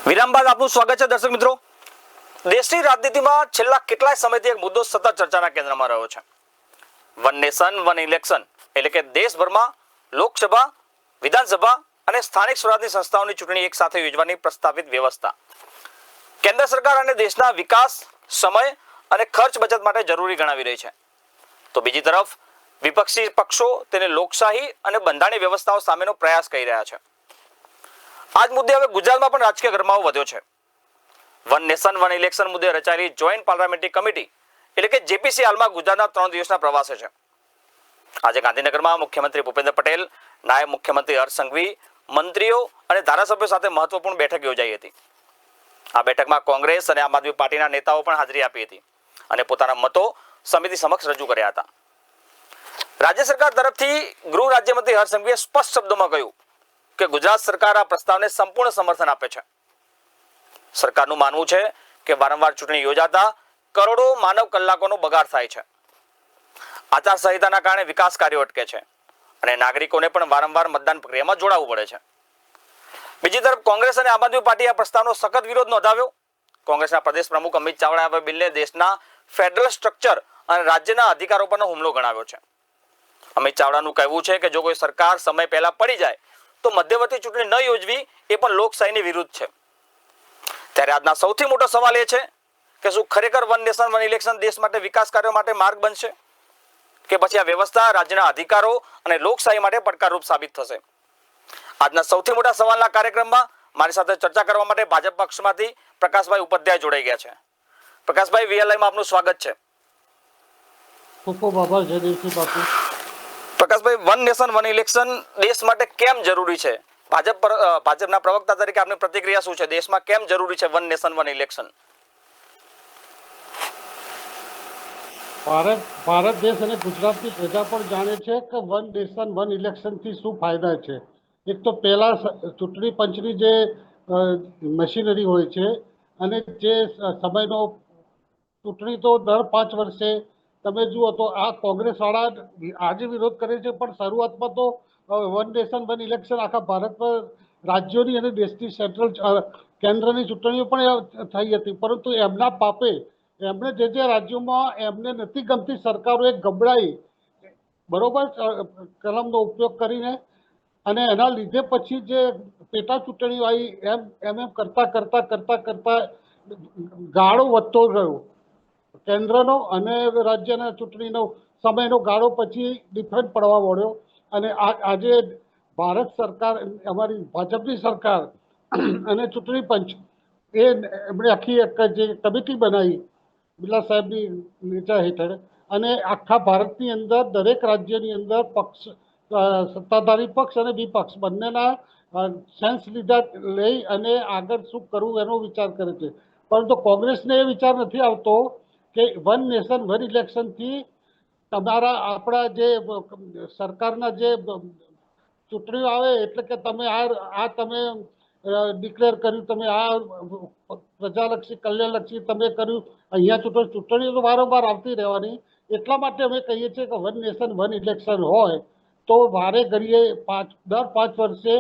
વિરામ બાદ આપનું સ્વાગત છે દર્શક મિત્રો। દેશની રાજનીતિમાં છેલ્લા કેટલાય સમયથી એક મુદ્દો સતત ચર્ચાના કેન્દ્રમાં રહ્યો છે। વન નેશન વન ઇલેક્શન એટલે કે દેશભરમાં લોકસભા, વિધાનસભા અને સ્થાનિક સ્વરાજની સંસ્થાઓની ચૂંટણી એક સાથે યોજવાની પ્રસ્તાવિત વ્યવસ્થા કેન્દ્ર સરકાર અને દેશના વિકાસ, સમય અને ખર્ચ બચત માટે જરૂરી ગણાવી રહી છે। તો બીજી તરફ વિપક્ષી પક્ષો તેને લોકશાહી અને બંધારણીય વ્યવસ્થાઓ સામેનો પ્રયાસ કરી રહ્યા છે। આજ મુદ્દે હવે ગુજરાતમાં પણ રાજકીય ગરમાવો વધ્યો છે। વન નેશન વન ઇલેક્શન મુદ્દે રચાયેલી જોઈન્ટ પાર્લામેન્ટરી કમિટી એટલે કે જેપીસી હાલમાં ગુજરાતના 3 દિવસના પ્રવાસે છે। આજે ગાંધીનગરમાં મુખ્યમંત્રી ભૂપેન્દ્ર પટેલ, નાયબ મુખ્યમંત્રી હર્ષ સંઘવી, મંત્રીઓ અને ધારાસભ્યો સાથે મહત્વપૂર્ણ બેઠક યોજાઈ હતી। આ બેઠકમાં કોંગ્રેસ અને આમ આદમી પાર્ટીના નેતાઓ પણ હાજરી આપી હતી અને પોતાના મતો સમિતિ સમક્ષ રજૂ કર્યા હતા। રાજ્ય સરકાર તરફથી ગૃહ રાજ્યમંત્રી હર્ષ સંઘવીએ સ્પષ્ટ શબ્દોમાં કહ્યું કે ગુજરાત સરકાર આ પ્રસ્તાવને સંપૂર્ણ સમર્થન આપે છે। સરકારનું માનવું છે કે વારંવાર ચૂંટણી યોજાતા કરોડો માનવ કલાકોનો બગાડ થાય છે। આચારસંહિતાના કારણે વિકાસ કાર્યો અટકે છે અને નાગરિકોને પણ વારંવાર મતદાન પ્રક્રિયામાં જોડાવવું પડે છે। બીજી તરફ કોંગ્રેસ અને આમ આદમી પાર્ટીએ આ પ્રસ્તાવનો સખત વિરોધ નોંધાવ્યો। કોંગ્રેસના પ્રદેશ પ્રમુખ અમિત ચાવડાએ આ બિલને દેશના ફેડરલ સ્ટ્રક્ચર અને રાજ્યના અધિકારો પરનો હુમલો ગણાવ્યો છે। અમિત ચાવડાનું કહેવું છે કે જો કોઈ સરકાર સમય પહેલા પડી જાય તો મધ્યવર્તી ચૂંટણી ન યોજવી એ પણ લોકશાહીની વિરુદ્ધ છે। ત્યારે આજના સૌથી મોટો સવાલ એ છે કે શું ખરેખર વન નેશન વન ઇલેક્શન દેશ માટે વિકાસ કાર્યો માટે માર્ગ બનશે કે પછી આ વ્યવસ્થા રાજ્યના અધિકારો અને લોકશાહી માટે પડકારરૂપ સાબિત થશે? આજના સૌથી મોટા સવાલના કાર્યક્રમમાં મારી સાથે ચર્ચા કરવા માટે ભાજપ પક્ષમાંથી પ્રકાશભાઈ ઉપાધ્યાય જોડાઈ ગયા છે। પ્રકાશભાઈ, વીએલઆઈમાં આપનું સ્વાગત છે। ખૂબ ખૂબ આભાર જયદેવસિંહ બાપુ। Prakashbhai, one nation one election દેશ માટે કેમ જરૂરી છે? ભાજપના પ્રવક્તા તરીકે આપની પ્રતિક્રિયા શું છે? દેશમાં કેમ જરૂરી છે one nation one election? Bharat દેશ અને ગુજરાતની પ્રજા પણ જાણે છે કે વન નેશન વન ઇલેક્શનથી શું ફાયદા છે। એક તો પહેલા ચૂંટણી પંચની જે મશીનરી હોય છે અને જે સમયનો ચૂંટણી તો દર 5 વર્ષે તમે જુઓ તો આ કોંગ્રેસવાળા આજે વિરોધ કરે છે, પણ શરૂઆતમાં તો વન નેશન વન ઇલેક્શન આખા ભારતમાં રાજ્યોની અને દેશની સેન્ટ્રલ કેન્દ્રની ચૂંટણીઓ પણ થઈ હતી, પરંતુ એમના પાપે એમણે જે રાજ્યોમાં એમને નથી ગમતી સરકારોએ ગબડાઈ બરોબર કલમનો ઉપયોગ કરીને અને એના લીધે પછી જે પેટા ચૂંટણીઓ આવી એમ કરતા ગાળો વધતો ગયો। કેન્દ્રનો અને રાજ્યના ચૂંટણીનો સમયનો ગાળો પછી ડિફરન્ટ પડવા મળ્યો અને આજે ભારત સરકાર, અમારી ભાજપની સરકાર અને ચૂંટણી પંચ એમણે આખી એક જે કમિટી બનાવી બિરલા સાહેબની નેજા હેઠળ અને આખા ભારતની અંદર દરેક રાજ્યની અંદર સત્તાધારી પક્ષ અને વિપક્ષ બંનેના સેન્સ લઈ અને આગળ શું કરવું એનો વિચાર કરે છે, પરંતુ કોંગ્રેસને એ વિચાર નથી આવતો કે વન નેશન વન ઇલેક્શનથી આપણા જે સરકારના જે ચૂંટણીઓ આવે એટલે કે તમે તમે ડિક્લેર કર્યું, તમે આ પ્રજાલક્ષી કલ્યાણલક્ષી તમે કર્યું, અહીંયા ચૂંટણીઓ તો વારંવાર આવતી રહેવાની। એટલા માટે અમે કહીએ છીએ કે વન નેશન વન ઇલેક્શન હોય તો વારે ઘડીએ દર 5 વર્ષે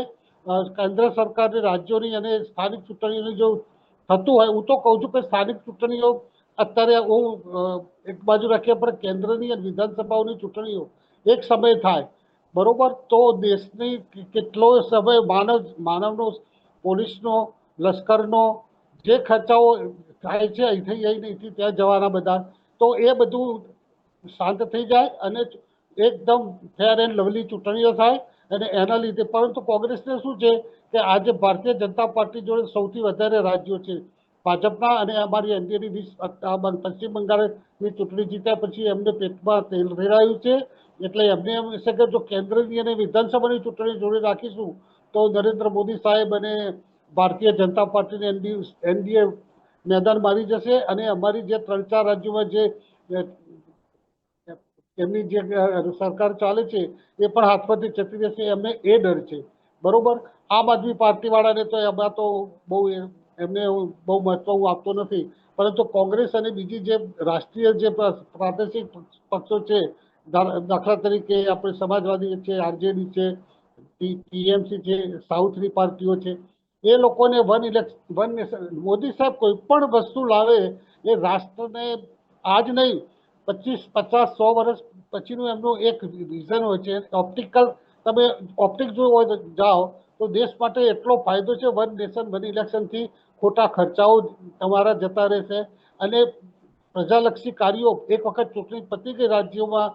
કેન્દ્ર સરકારની રાજ્યોની અને સ્થાનિક ચૂંટણીઓની જો થતું હોય, હું તો કહું છું કે સ્થાનિક ચૂંટણીઓ અત્યારે હું એક બાજુ રાખીએ પણ કેન્દ્રની અને વિધાનસભાઓની ચૂંટણીઓ એક સમય થાય બરોબર, તો દેશની કેટલો સમય માનવનો, પોલીસનો, લશ્કરનો જે ખર્ચાઓ થાય છે અહીંથી ત્યાં જવાના બધા, તો એ બધું શાંત થઈ જાય અને એકદમ ફેર એન્ડ લવલી ચૂંટણીઓ થાય અને એના લીધે, પરંતુ કોંગ્રેસને શું છે કે આજે ભારતીય જનતા પાર્ટી જોડે સૌથી વધારે રાજ્યો છે ભાજપના અને અમારી એનડીએની પશ્ચિમ બંગાળની ચૂંટણી જીત્યા પછી એમને પેટમાં તેલ રેડાયું છે, એટલે એમને એમ છે કે જો કેન્દ્રની અને વિધાનસભાની ચૂંટણી જોડે રાખીશું તો નરેન્દ્ર મોદી સાહેબ અને ભારતીય જનતા પાર્ટીને એનડીએ મેદાન મારી જશે અને અમારી જે 3-4 રાજ્યોમાં જે એમની જે સરકાર ચાલે છે એ પણ હાથમાંથી જતી રહેશે, એમને એ ડર છે બરોબર। આમ આદમી પાર્ટીવાળાને તો એમાં તો એમને બહુ મહત્વ હું આપતો નથી, પરંતુ કોંગ્રેસ અને બીજી જે રાષ્ટ્રીય જે પ્રાદેશિક પક્ષો છે, દાખલા તરીકે આપણે સમાજવાદી છે, આરજેડી છે, ટીએમસી છે, સાઉથની પાર્ટીઓ છે, એ લોકોને વન નેશન મોદી સાહેબ કોઈ પણ વસ્તુ લાવે એ રાષ્ટ્રને આજ નહીં 25, 50, 100 વર્ષ પછીનું એમનું એક વિઝન હોય છે. ઓપ્ટિકલ તમે ઓપ્ટિક જોયું હોય તો જાઓ તો દેશ માટે એટલો ફાયદો છે વન નેશન વન ઇલેક્શનથી. ખોટા ખર્ચાઓ તમારા જતા રહેશે અને પ્રજાલક્ષી કાર્યો એક વખત ચૂંટણી પતી ગઈ રાજ્યોમાં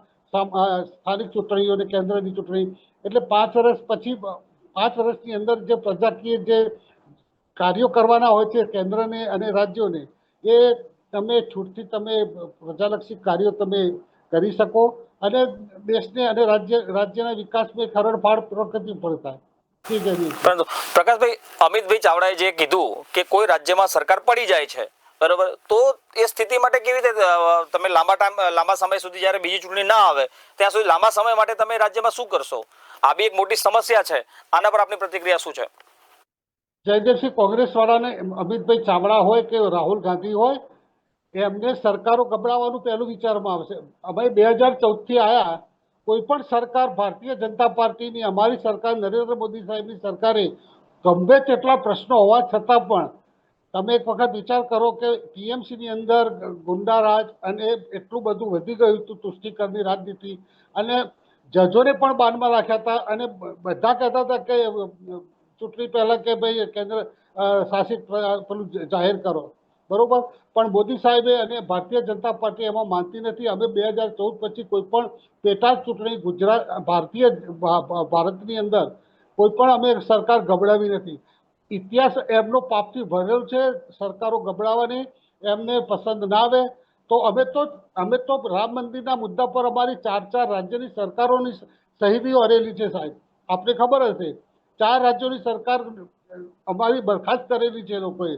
સ્થાનિક ચૂંટણીઓ અને કેન્દ્રની ચૂંટણી એટલે 5 વર્ષ પછી 5 વર્ષની અંદર જે પ્રજાકીય જે કાર્યો કરવાના હોય છે કેન્દ્રને અને રાજ્યોને એ તમે છૂટથી તમે પ્રજાલક્ષી કાર્યો તમે કરી શકો અને દેશને અને રાજ્યના વિકાસમાં ખરણફાળ પ્રગતિ પણ થાય. ઠીક છે. પરંતુ પ્રકાશભાઈ, અમિતભાઈ ચાવડાએ જે કીધું કે કોઈ રાજ્યમાં સરકાર પડી જાય છે, બરોબર, તો એ સ્થિતિ માટે કેવી રીતે તમે લાંબા સમય સુધી જ્યારે બીજી ચૂંટણી ના આવે ત્યાં સુધી લાંબા સમય માટે તમે રાજ્યમાં શું કરશો? આ બી એક મોટી સમસ્યા છે. આના પર આપની પ્રતિક્રિયા શું છે? જયદેવસિંહ, કોંગ્રેસ વાળાને અમિતભાઈ ચાવડા હોય કે રાહુલ ગાંધી હોય એમને સરકારો ગબડાવવાનું પહેલું વિચારમાં આવશે. અમે 2014થી આવ્યા, કોઈ પણ સરકાર ભારતીય જનતા પાર્ટીની અમારી સરકાર નરેન્દ્ર મોદી સાહેબની સરકારે ગમે તેટલા પ્રશ્નો હોવા છતાં પણ તમે એક વખત વિચાર કરો કે ટીએમસીની અંદર ગુંડારાજ અને એટલું બધું વધી ગયું હતું, તુષ્ટિકરની રાજનીતિ, અને જજોને પણ બાનમાં રાખ્યા હતા અને બધા કહેતા હતા કે ચૂંટણી પહેલા કે ભાઈ કેન્દ્ર શાસિત પેલું જાહેર કરો, બરોબર. પણ મોદી સાહેબે અને ભારતીય જનતા પાર્ટી એમાં માનતી નથી. અમે 2014 પછી કોઈ પણ પેટા ચૂંટણી ભારતની અંદર કોઈ પણ અમે સરકાર ગબડાવી નથી. ઇતિહાસ એમનો પાપથી ભરેલો છે સરકારો ગબડાવવાની. એમને પસંદ ના આવે તો અમે તો રામ મંદિરના મુદ્દા પર અમારી 4 રાજ્યની સરકારોની શહીદીઓ હરેલી છે સાહેબ, આપને ખબર હશે. 4 રાજ્યોની સરકાર અમારી બરખાસ્ત કરેલી છે લોકોએ,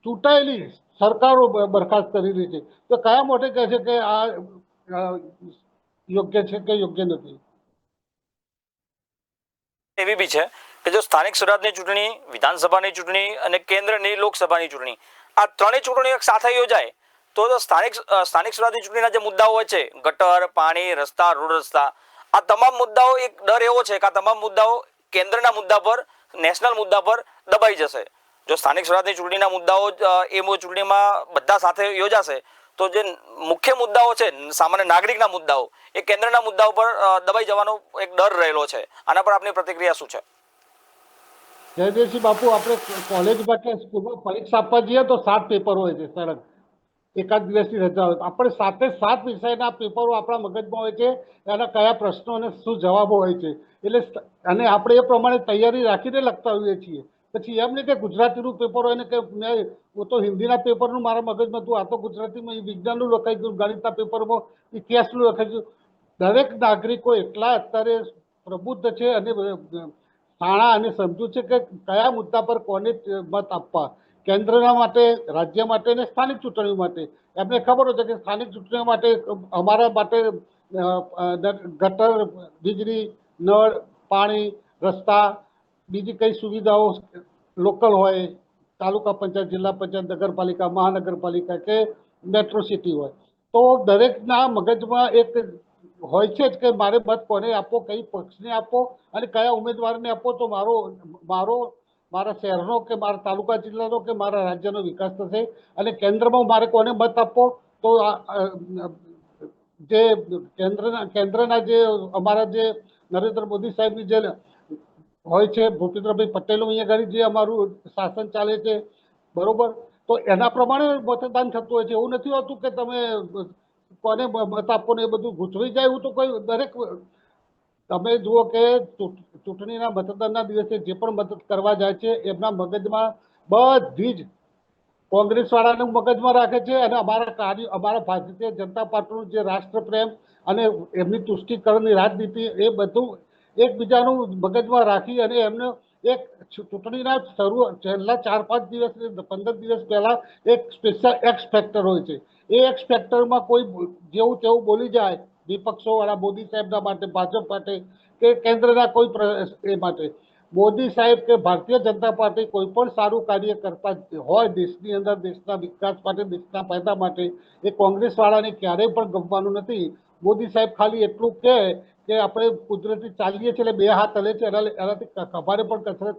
ચૂંટાયેલી સરકારો બરખાસ્ત કરેલી છે. તો કયા મોઢે કહે છે કે આ યોગ્ય છે કે યોગ્ય નથી? એવી બી છે કે જો સ્થાનિક સ્વરાજની ચૂંટણી, વિધાનસભાની ચૂંટણી અને કેન્દ્રની લોકસભાની ચૂંટણી, આ ત્રણેય ચૂંટણીઓ એક સાથે યોજાય તો સ્થાનિક સ્વરાજની ચૂંટણીના જે મુદ્દાઓ હોય છે, ગટર, પાણી, રસ્તા, રોડ રસ્તા, આ તમામ મુદ્દાઓ, એક ડર એવો છે કે આ તમામ મુદ્દાઓ કેન્દ્રના મુદ્દા પર, નેશનલ મુદ્દા પર દબાઈ જશે. જો સ્થાનિક સ્વરાજની ચૂંટણીના મુદ્દાઓ એ ચૂંટણીમાં બધા સાથે યોજાશે તો જે મુખ્ય મુદ્દાઓ છે, સામાન્ય નાગરિકના મુદ્દાઓ, એ કેન્દ્રના મુદ્દાઓ પર દબાઈ જવાનો એક ડર રહેલો છે. આના પર આપની પ્રતિક્રિયા શું છે? જયદેવસિંહ બાપુ, આપણે કોલેજમાં કે સ્કૂલમાં પરીક્ષા આપવા જઈએ તો 7 પેપર હોય છે સરળ, એકાદ દિવસની રજા હોય. આપણે 7 વિષયના પેપરો આપણા મગજમાં હોય છે, એના કયા પ્રશ્નો અને શું જવાબો હોય છે. એટલે અને આપણે એ પ્રમાણે તૈયારી રાખીને લખતા હોઈએ છીએ. પછી એમ નહીં કે ગુજરાતીનું પેપર હોય ને કે હું તો હિન્દીના પેપરનું મારા મગજમાં હતું, આ તો ગુજરાતીમાં વિજ્ઞાનનું લખાઈ ગયું, ગણિતના પેપરમાં ઇતિહાસનું લખાઈ ગયું. દરેક નાગરિકો એટલા અત્યારે પ્રબુદ્ધ છે અને શાણા અને સમજુ છે કે કયા મુદ્દા પર કોને મત આપવા, કેન્દ્રના માટે, રાજ્ય માટે અને સ્થાનિક ચૂંટણીઓ માટે. એમને ખબર હોય છે કે સ્થાનિક ચૂંટણીઓ માટે અમારા માટે ગટર, વીજળી, નળ, પાણી, રસ્તા, બીજી કઈ સુવિધાઓ લોકલ હોય, તાલુકા પંચાયત, જિલ્લા પંચાયત, નગરપાલિકા, મહાનગરપાલિકા કે મેટ્રો સિટી હોય, તો દરેકના મગજમાં એક હોય છે જ કે મારે મત કોને આપવો, કઈ પક્ષને આપવો અને કયા ઉમેદવારને આપવો તો મારા શહેરનો કે મારા તાલુકા જિલ્લાનો કે મારા રાજ્યનો વિકાસ થશે. અને કેન્દ્રમાં મારે કોને મત આપવો તો જે કેન્દ્રના જે અમારા જે નરેન્દ્ર મોદી સાહેબની જે હોય છે, ભૂપેન્દ્રભાઈ પટેલ અહીંયા ઘડી જે અમારું શાસન ચાલે છે, બરોબર, તો એના પ્રમાણે મતદાન થતું હોય છે. એવું નથી હોતું કે તમે કોને મત આપવો ને એ બધું ગૂંચવાઈ જાય. એવું તો કોઈ દરેક તમે જુઓ કે ચૂંટણીના મતદાનના દિવસે જે પણ મત કરવા જાય છે એમના મગજમાં બધી જ કોંગ્રેસ વાળાનું મગજમાં રાખે છે અને અમારા ભારતીય જનતા પાર્ટીનું જે રાષ્ટ્રપ્રેમ અને એમની તુષ્ટિકરણની રાજનીતિ, એ બધું એકબીજાનું મગજમાં રાખી અને એમને એક ચૂંટણીના છેલ્લા 4-5 દિવસ 15 દિવસ પહેલા એક સ્પેશિયલ એક્સ ફેક્ટર હોય છે. એ એક્સ ફેક્ટરમાં કોઈ જેવું તેવું બોલી જાય વિપક્ષો વાળા મોદી સાહેબના માટે, ભાજપ માટે કે કેન્દ્રના કોઈ એ માટે, મોદી સાહેબ કે ભારતીય જનતા પાર્ટી કોઈ પણ સારું કાર્ય કરતા હોય દેશની અંદર, દેશના વિકાસ માટે, દેશના ફાયદા માટે, એ કોંગ્રેસ વાળાને ક્યારેય પણ ગમવાનું નથી. મોદી સાહેબ ખાલી એટલું કે આપણે કુદરતી ચાલીએ છીએ એટલે 2 હાથ હલે છે, એનાથી ખભાને પણ કસરત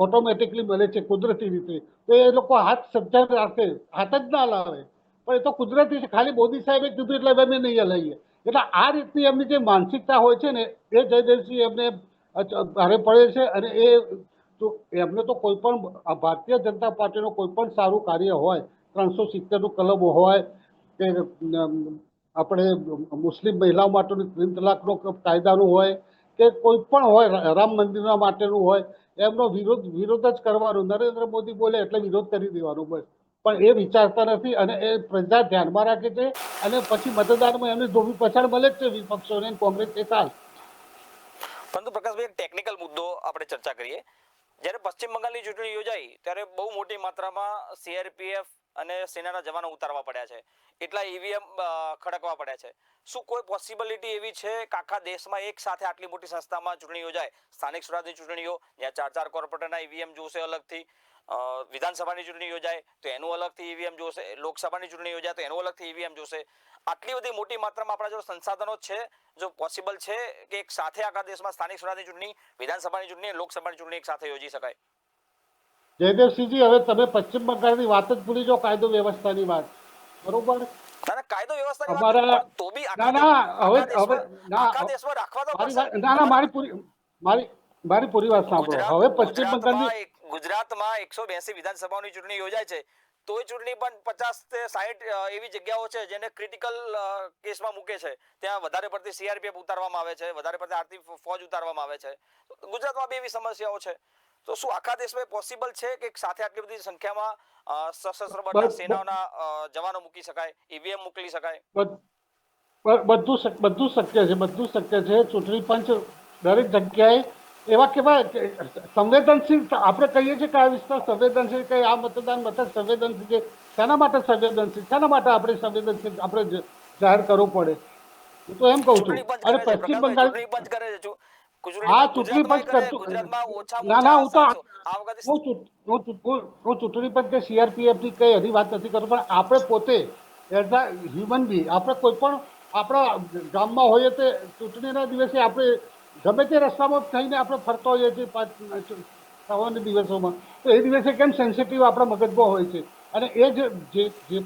ઓટોમેટિકલી મળે છે કુદરતી રીતે, તો એ લોકો હાથ સજ્જડ રાખે, હાથ જ ના લાવે, પણ એ તો કુદરતી છે. ખાલી મોદી સાહેબે કીધું એટલે અમે નહીં હલાવીએ. એટલે આ રીતની એમની જે માનસિકતા હોય છે ને, એ જયદેવસિંહ એમને ભારે પડે છે. અને તો એમને તો કોઈ પણ ભારતીય જનતા પાર્ટીનું કોઈ પણ સારું કાર્ય હોય, 370નું કલમ હોય કે આપણે મુસ્લિમ મહિલાઓ માટેનું 3 તલાકનો કાયદાનું હોય કે કોઈ પણ હોય, રામ મંદિરના માટેનું હોય, એમનો વિરોધ જ કરવાનો. નરેન્દ્ર મોદી બોલે એટલે વિરોધ કરી દેવાનો બસ. પણ એ વિચારતા નથી અને એ પ્રજા ધ્યાનમાં રાખે છે. અને પછી મતદાનમાં એમને ધોબી પછાડ મળે જ છે વિપક્ષોને, કોંગ્રેસ એ સાલ. પરંતુ પ્રકાશભાઈ, એક ટેકનિકલ મુદ્દો આપણે ચર્ચા કરીએ. જ્યારે પશ્ચિમ બંગાળની ચૂંટણી યોજાઈ ત્યારે બહુ મોટી માત્રામાં સીઆરપીએફ અને સેનાના જવાનો ઉતારવા પડ્યા છે, એટલા ઈવીએમ ખડકવા પડ્યા છે. શું કોઈ પોસિબિલિટી એવી છે કે આખા દેશમાં એક સાથે આટલી મોટી સંસ્થામાં ચૂંટણી યોજાય? સ્થાનિક સ્વરાજની ચૂંટણીઓ જ્યાં 4 કોર્પોરેટરના ઈવીએમ જોશે અલગથી, વિધાનસભાની ચૂંટણી યોજાય તો એનું અલગથી ઈવીએમ જોશે, લોકસભાની ચૂંટણી યોજાય તો એનું અલગથી ઈવીએમ જોશે. આટલી બધી મોટી માત્રામાં આપણા જો સંસાધનો છે, જો પોસિબલ છે કે એક સાથે આખા દેશમાં સ્થાનિક સ્વરાજની ચૂંટણી, વિધાનસભાની ચૂંટણી, લોકસભાની ચૂંટણી એક સાથે યોજી શકાય? જયદેવસિંહજી, હવે તમે પશ્ચિમ બંગાળની વાત જ ભૂલી જાઓ, કાયદો વ્યવસ્થાની વાત. બરોબર? કાયદો વ્યવસ્થાની વાત અમારા પણ તો બી ના ના હવે હવે ના આખા દેશમાં રાખવા તો મારી પડશે. ના ના મારી પૂરી વાત સાંભળો. હવે પશ્ચિમ બંગાળની ગુજરાતમાં 182 વિધાનસભાઓની ચૂંટણી યોજાય છે, તો એ ચૂંટણી પણ 50 થી 60 એવી જગ્યાઓ છે જેને ક્રિટિકલ કેસમાં મૂકે છે. ત્યાં વધારે પડતી સીઆરપીએફ ઉતારવામાં આવે છે, વધારે પડતી આર્થિક ફોજ ઉતારવામાં આવે છે. ગુજરાતમાં બી એવી સમસ્યાઓ છે. તો શું આખા દેશમાં પોસિબલ છે કે સાથે આટલી બધી સંખ્યામાં સશસ્ત્ર બળના સેનાઓના જવાનો મૂકી શકાય, ઈવીએમ મોકલી શકાય? બધું શક્ય છે, બધું શક્ય છે. ચૂંટણી પંચ દરેક જગ્યાએ એવા કેવા સંવેદનશીલ, આપણે કહીએ છીએ કે આ વિસ્તાર સંવેદનશીલ, કે આ મતદાન મથક સંવેદનશીલ છે. શાના માટે સંવેદનશીલ, શાના માટે આપણે સંવેદનશીલ આપણે જાહેર કરવું પડે? હું તો એમ કહું છું. ચૂંટણી પંચ અને કરે છે, પશ્ચિમ પ્રકાશભાઈ, બંગાળ, ચૂંટણી પંચ કરે છે. હા ચૂંટણી પંચ કરતું, ગુજરાતમાં ઓછામાં ના ના, ઓછા હું તો 700 આ વખતે હું ચૂંટણી પંચ કે સીઆરપીએફ ની કઈ એની વાત નથી કરતો, પણ આપણે પોતે એઝ અ હ્યુમન બી, આપણે કોઈ પણ આપણા ગામમાં હોઈએ તો ચૂંટણીના દિવસે આપણે ગમે તે રસ્તામાં થઈને આપણે ફરતા હોઈએ છીએ સામાન્ય દિવસોમાં, તો એ દિવસે કેમ સેન્સિટિવ આપણા મગજમાં હોય છે. અને એ જે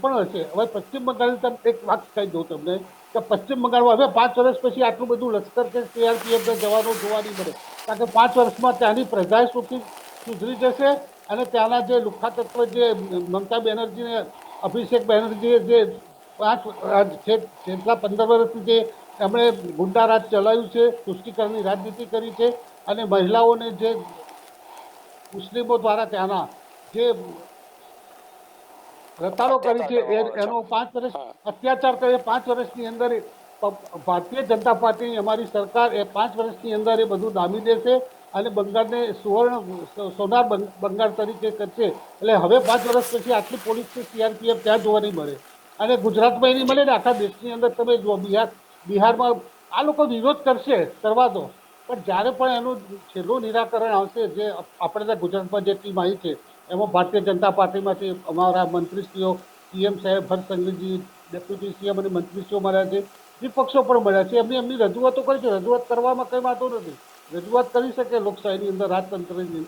પણ હશે. હવે પશ્ચિમ બંગાળની એક વાત કહી દઉં તમને કે પશ્ચિમ બંગાળમાં હવે 5 વર્ષ પછી આટલું બધું લશ્કર કે સીઆરપીએફના જવાનો જોવા નહીં મળે, કારણ કે 5 વર્ષમાં ત્યાંની પ્રજા સુધરી જશે. અને ત્યાંના જે લુખ્ખા તત્વ, જે મમતા બેનર્જી ને અભિષેક બેનર્જીએ જે છેલ્લા 15 વર્ષથી જે એમણે ગુંડા રાજ ચલાવ્યું છે, તુષ્ટિકરણની રાજનીતિ કરી છે, અને મહિલાઓને જે મુસ્લિમો દ્વારા ત્યાંના જે રતાડો કરી છે, એનો 5 વર્ષ અત્યાચાર કરે. 5 વર્ષની અંદર ભારતીય જનતા પાર્ટીની અમારી સરકાર એ 5 વર્ષની અંદર એ બધું દામી દેશે અને બંગાળને સોનાર બંગાળ તરીકે કરશે. એટલે હવે 5 વર્ષ પછી આટલી પોલીસ કે સીઆરપીએફ ત્યાં જોવા નહીં મળે. અને ગુજરાતમાં એની મળે ને આખા દેશની અંદર તમે જુઓ. બિહારમાં આ લોકો વિરોધ કરશે, કરવા દો, પણ જ્યારે પણ એનું છેલ્લું નિરાકરણ આવશે, જે આપણે ગુજરાતમાં જે ટીમ આવી છે એમાં ભારતીય જનતા પાર્ટીમાંથી અમારા મંત્રીશ્રીઓ, સીએમ સાહેબ હર્ષ સંઘવીજી, ડેપ્યુટી સીએમ અને મંત્રીશ્રીઓ મળ્યા છે, વિપક્ષો પણ મળ્યા છે. એમની રજૂઆતો કરી છે. રજૂઆત કરવામાં કંઈ વાંધો નથી, રજૂઆત કરી શકે લોકશાહીની અંદર, રાજતંત્રની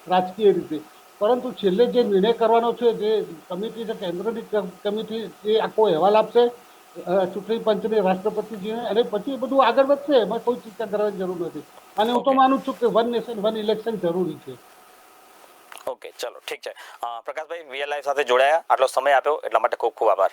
રાજકીય રીતે. પરંતુ છેલ્લે જે નિર્ણય કરવાનો છે, જે કમિટી છે, કેન્દ્રની કમિટી, એ આખો અહેવાલ આપશે ચૂંટણી પંચને, રાષ્ટ્રપતિજીને, અને પછી એ બધું આગળ વધશે. એમાં કોઈ ચિંતા કરવાની જરૂર નથી. અને હું તો માનું છું કે 1 નેશન 1 ઇલેક્શન જરૂરી છે. ઓકે, ચલો ઠીક છે. પ્રકાશભાઈ, વીએલઆઈ સાથે જોડાયા, આટલો સમય આપ્યો એટલા માટે ખૂબ ખૂબ આભાર.